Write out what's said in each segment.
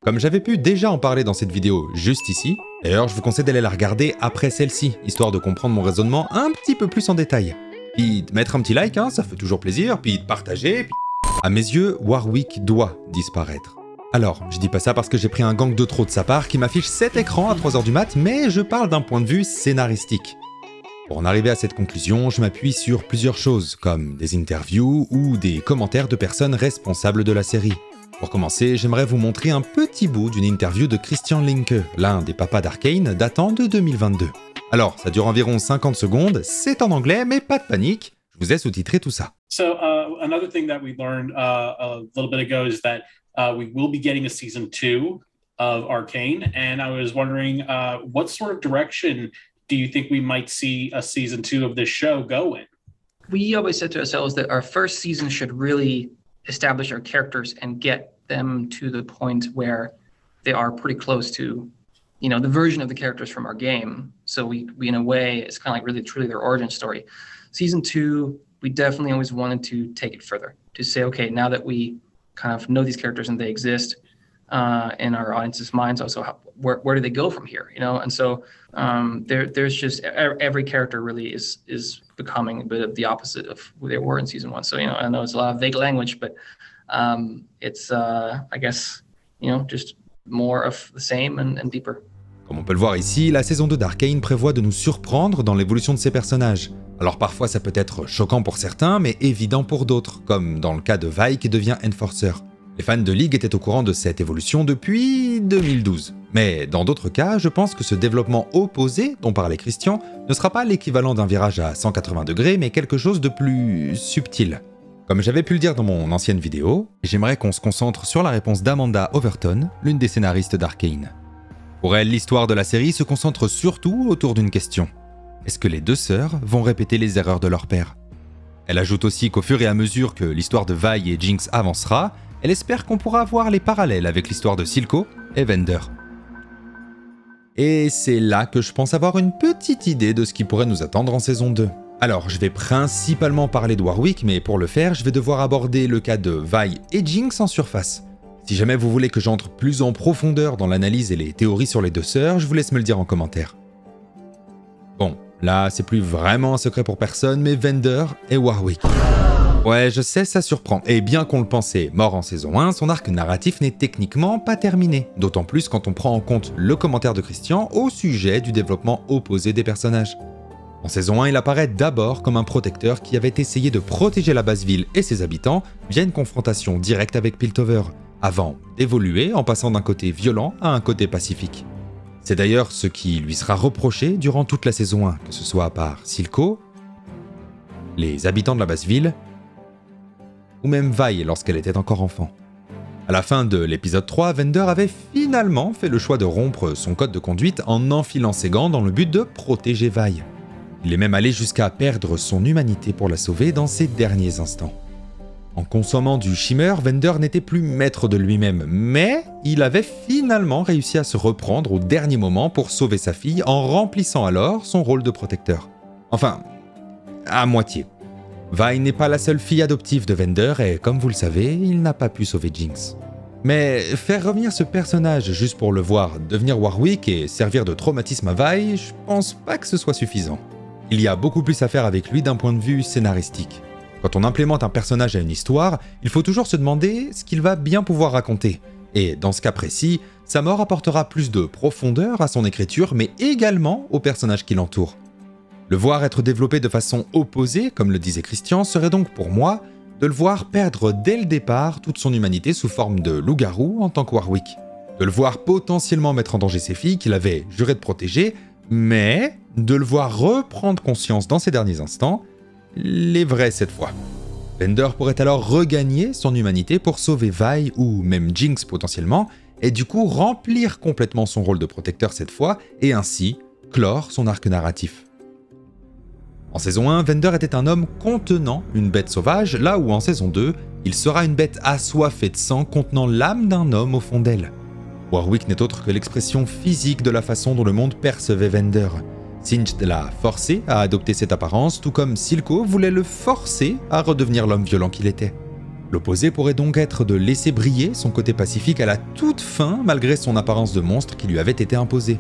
Comme j'avais pu déjà en parler dans cette vidéo juste ici, d'ailleurs je vous conseille d'aller la regarder après celle-ci, histoire de comprendre mon raisonnement un petit peu plus en détail. Puis de mettre un petit like, hein, ça fait toujours plaisir, puis de partager, puis... À mes yeux, Warwick doit disparaître. Alors, je dis pas ça parce que j'ai pris un gang de trop de sa part qui m'affiche cet écran à 3h du mat, mais je parle d'un point de vue scénaristique. Pour en arriver à cette conclusion, je m'appuie sur plusieurs choses, comme des interviews ou des commentaires de personnes responsables de la série. Pour commencer, j'aimerais vous montrer un petit bout d'une interview de Christian Linke, l'un des papas d'Arcane, datant de 2022. Alors, ça dure environ 50 secondes, c'est en anglais, mais pas de panique, je vous ai sous-titré tout ça. So another thing that we learned a little bit ago is that we will be getting a season 2 of Arcane, and I was wondering what sort of direction do you think we might see a season 2 of this show go in? We always said to ourselves that our first season should really establish our characters and get them to the point where they are pretty close to, you know, the version of the characters from our game. So we in a way, it's kind of like really truly their origin story. Season 2, we definitely always wanted to take it further, to say, okay, now that we kind of know these characters and they exist in our audience's minds, also where do they go from here, you know? And so there's just every character really is becoming a bit of the opposite of who they were in season 1. So, you know, I know it's a lot of vague language, but it's I guess, you know, just more of the same and deeper. Comme on peut le voir ici, la saison 2 d'Arcane prévoit de nous surprendre dans l'évolution de ses personnages. Alors parfois ça peut être choquant pour certains, mais évident pour d'autres, comme dans le cas de Vi qui devient Enforcer. Les fans de League étaient au courant de cette évolution depuis 2012. Mais dans d'autres cas, je pense que ce développement opposé dont parlait Christian ne sera pas l'équivalent d'un virage à 180 degrés, mais quelque chose de plus subtil. Comme j'avais pu le dire dans mon ancienne vidéo, j'aimerais qu'on se concentre sur la réponse d'Amanda Overton, l'une des scénaristes d'Arcane. Pour elle, l'histoire de la série se concentre surtout autour d'une question. Est-ce que les deux sœurs vont répéter les erreurs de leur père? Elle ajoute aussi qu'au fur et à mesure que l'histoire de Vi et Jinx avancera, elle espère qu'on pourra voir les parallèles avec l'histoire de Silco et Vander. Et c'est là que je pense avoir une petite idée de ce qui pourrait nous attendre en saison 2. Alors, je vais principalement parler de Warwick, mais pour le faire, je vais devoir aborder le cas de Vi et Jinx en surface. Si jamais vous voulez que j'entre plus en profondeur dans l'analyse et les théories sur les deux sœurs, je vous laisse me le dire en commentaire. Bon, là, c'est plus vraiment un secret pour personne, mais Vander et Warwick. Ouais, je sais, ça surprend. Et bien qu'on le pensait mort en saison 1, son arc narratif n'est techniquement pas terminé. D'autant plus quand on prend en compte le commentaire de Christian au sujet du développement opposé des personnages. En saison 1, il apparaît d'abord comme un protecteur qui avait essayé de protéger la basse ville et ses habitants via une confrontation directe avec Piltover, avant d'évoluer en passant d'un côté violent à un côté pacifique. C'est d'ailleurs ce qui lui sera reproché durant toute la saison 1, que ce soit par Silco, les habitants de la basse ville, ou même Vi lorsqu'elle était encore enfant. À la fin de l'épisode 3, Vander avait finalement fait le choix de rompre son code de conduite en enfilant ses gants dans le but de protéger Vi. Il est même allé jusqu'à perdre son humanité pour la sauver dans ses derniers instants. En consommant du Shimmer, Vander n'était plus maître de lui-même, mais il avait finalement réussi à se reprendre au dernier moment pour sauver sa fille en remplissant alors son rôle de protecteur. Enfin, à moitié. Vi n'est pas la seule fille adoptive de Vander et comme vous le savez, il n'a pas pu sauver Jinx. Mais faire revenir ce personnage juste pour le voir devenir Warwick et servir de traumatisme à Vi, je pense pas que ce soit suffisant. Il y a beaucoup plus à faire avec lui d'un point de vue scénaristique. Quand on implémente un personnage à une histoire, il faut toujours se demander ce qu'il va bien pouvoir raconter. Et dans ce cas précis, sa mort apportera plus de profondeur à son écriture, mais également au personnage qui l'entoure. Le voir être développé de façon opposée, comme le disait Christian, serait donc pour moi de le voir perdre dès le départ toute son humanité sous forme de loup-garou en tant que Warwick. De le voir potentiellement mettre en danger ses filles qu'il avait juré de protéger, mais de le voir reprendre conscience dans ses derniers instants, les vrais cette fois. Vander pourrait alors regagner son humanité pour sauver Vi ou même Jinx potentiellement, et du coup remplir complètement son rôle de protecteur cette fois, et ainsi clore son arc narratif. En saison 1, Vander était un homme contenant une bête sauvage, là où en saison 2, il sera une bête assoiffée de sang contenant l'âme d'un homme au fond d'elle. Warwick n'est autre que l'expression physique de la façon dont le monde percevait Vander. Singed l'a forcé à adopter cette apparence, tout comme Silco voulait le forcer à redevenir l'homme violent qu'il était. L'opposé pourrait donc être de laisser briller son côté pacifique à la toute fin malgré son apparence de monstre qui lui avait été imposée,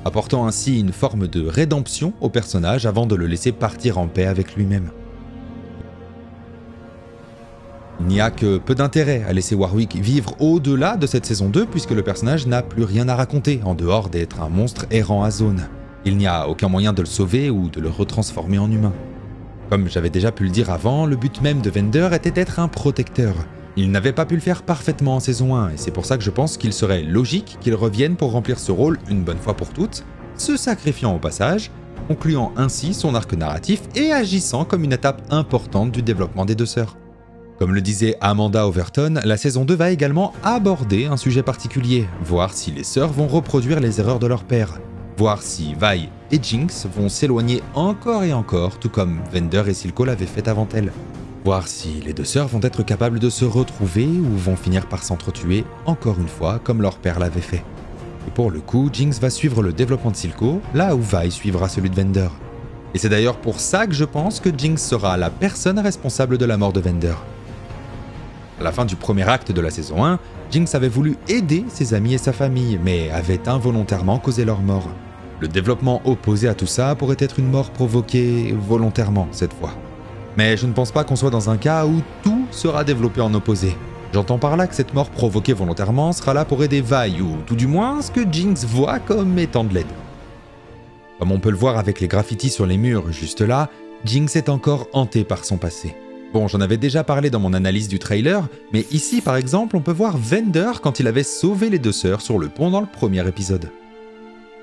apportant ainsi une forme de rédemption au personnage avant de le laisser partir en paix avec lui-même. Il n'y a que peu d'intérêt à laisser Warwick vivre au-delà de cette saison 2 puisque le personnage n'a plus rien à raconter en dehors d'être un monstre errant à zone. Il n'y a aucun moyen de le sauver ou de le retransformer en humain. Comme j'avais déjà pu le dire avant, le but même de Vander était d'être un protecteur. Il n'avait pas pu le faire parfaitement en saison 1 et c'est pour ça que je pense qu'il serait logique qu'il revienne pour remplir ce rôle une bonne fois pour toutes, se sacrifiant au passage, concluant ainsi son arc narratif et agissant comme une étape importante du développement des deux sœurs. Comme le disait Amanda Overton, la saison 2 va également aborder un sujet particulier, voir si les sœurs vont reproduire les erreurs de leur père, voir si Vi et Jinx vont s'éloigner encore et encore, tout comme Vander et Silco l'avaient fait avant elles. Voir si les deux sœurs vont être capables de se retrouver ou vont finir par s'entretuer encore une fois comme leur père l'avait fait. Et pour le coup, Jinx va suivre le développement de Silco, là où Vi suivra celui de Vander. Et c'est d'ailleurs pour ça que je pense que Jinx sera la personne responsable de la mort de Vander. À la fin du premier acte de la saison 1, Jinx avait voulu aider ses amis et sa famille, mais avait involontairement causé leur mort. Le développement opposé à tout ça pourrait être une mort provoquée volontairement cette fois. Mais je ne pense pas qu'on soit dans un cas où tout sera développé en opposé. J'entends par là que cette mort provoquée volontairement sera là pour aider Vi, ou tout du moins ce que Jinx voit comme étant de l'aide. Comme on peut le voir avec les graffitis sur les murs juste là, Jinx est encore hantée par son passé. Bon, j'en avais déjà parlé dans mon analyse du trailer, mais ici par exemple on peut voir Vander quand il avait sauvé les deux sœurs sur le pont dans le premier épisode.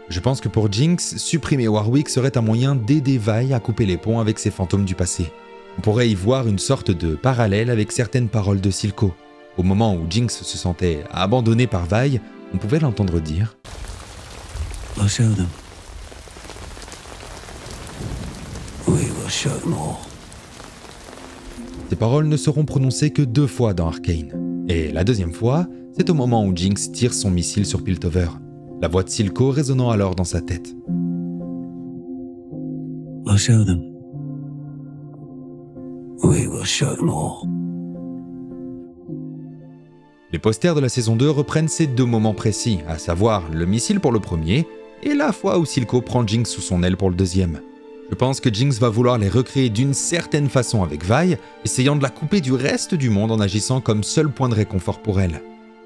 Je pense que pour Jinx, supprimer Warwick serait un moyen d'aider Vi à couper les ponts avec ses fantômes du passé. On pourrait y voir une sorte de parallèle avec certaines paroles de Silco. Au moment où Jinx se sentait abandonnée par Vi, on pouvait l'entendre dire « We'll show them. We will show them all. » Ces paroles ne seront prononcées que 2 fois dans Arcane. Et la deuxième fois, c'est au moment où Jinx tire son missile sur Piltover. La voix de Silco résonnant alors dans sa tête. We'll show them. We will show them all. Les posters de la saison 2 reprennent ces 2 moments précis, à savoir le missile pour le premier et la fois où Silco prend Jinx sous son aile pour le deuxième. Je pense que Jinx va vouloir les recréer d'une certaine façon avec Vi, essayant de la couper du reste du monde en agissant comme seul point de réconfort pour elle.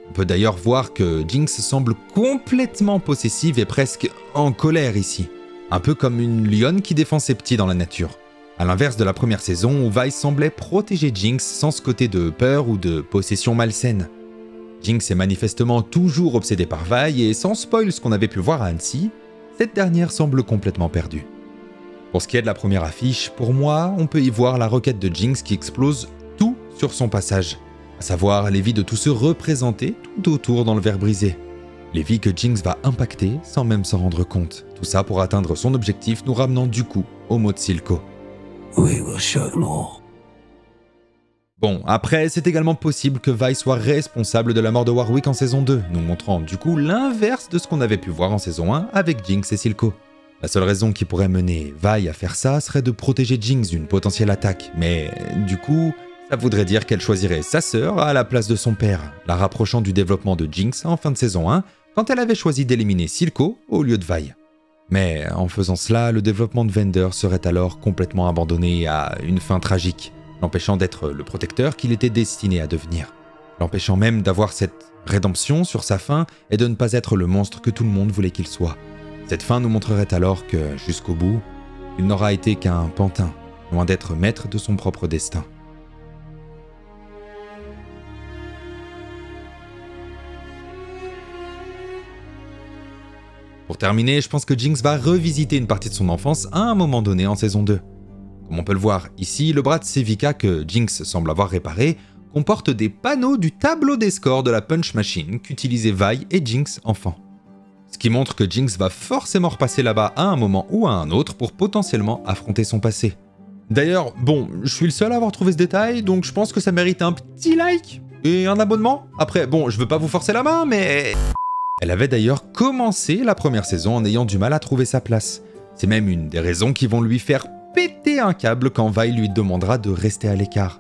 On peut d'ailleurs voir que Jinx semble complètement possessive et presque en colère ici. Un peu comme une lionne qui défend ses petits dans la nature. À l'inverse de la première saison où Vi semblait protéger Jinx sans ce côté de peur ou de possession malsaine. Jinx est manifestement toujours obsédée par Vi et sans spoil ce qu'on avait pu voir à Annecy, cette dernière semble complètement perdue. Pour ce qui est de la première affiche, pour moi, on peut y voir la requête de Jinx qui explose tout sur son passage. À savoir les vies de tous ceux représentés tout autour dans le verre brisé. Les vies que Jinx va impacter sans même s'en rendre compte. Tout ça pour atteindre son objectif nous ramenant du coup au mot de Silco. We will show them all. Bon, après, c'est également possible que Vi soit responsable de la mort de Warwick en saison 2, nous montrant du coup l'inverse de ce qu'on avait pu voir en saison 1 avec Jinx et Silco. La seule raison qui pourrait mener Vi à faire ça serait de protéger Jinx d'une potentielle attaque, mais du coup, ça voudrait dire qu'elle choisirait sa sœur à la place de son père, la rapprochant du développement de Jinx en fin de saison 1, quand elle avait choisi d'éliminer Silco au lieu de Vi. Mais en faisant cela, le développement de Vander serait alors complètement abandonné à une fin tragique, l'empêchant d'être le protecteur qu'il était destiné à devenir, l'empêchant même d'avoir cette rédemption sur sa fin et de ne pas être le monstre que tout le monde voulait qu'il soit. Cette fin nous montrerait alors que, jusqu'au bout, il n'aura été qu'un pantin, loin d'être maître de son propre destin. Pour terminer, je pense que Jinx va revisiter une partie de son enfance à un moment donné en saison 2. Comme on peut le voir ici, le bras de Sevika que Jinx semble avoir réparé comporte des panneaux du tableau des scores de la Punch Machine qu'utilisaient Vi et Jinx enfant. Ce qui montre que Jinx va forcément repasser là-bas à un moment ou à un autre pour potentiellement affronter son passé. D'ailleurs, bon, je suis le seul à avoir trouvé ce détail, donc je pense que ça mérite un petit like et un abonnement. Après, bon, je veux pas vous forcer la main, mais... Elle avait d'ailleurs commencé la première saison en ayant du mal à trouver sa place. C'est même une des raisons qui vont lui faire péter un câble quand Vi lui demandera de rester à l'écart.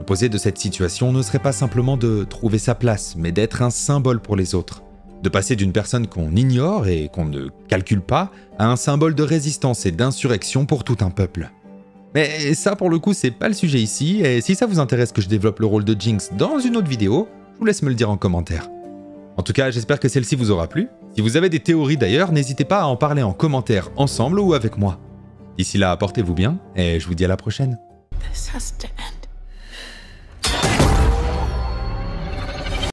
L'opposé de cette situation ne serait pas simplement de trouver sa place, mais d'être un symbole pour les autres. De passer d'une personne qu'on ignore et qu'on ne calcule pas à un symbole de résistance et d'insurrection pour tout un peuple. Mais ça, pour le coup, c'est pas le sujet ici, et si ça vous intéresse que je développe le rôle de Jinx dans une autre vidéo, je vous laisse me le dire en commentaire. En tout cas, j'espère que celle-ci vous aura plu. Si vous avez des théories d'ailleurs, n'hésitez pas à en parler en commentaire ensemble ou avec moi. D'ici là, portez-vous bien, et je vous dis à la prochaine. This has to end.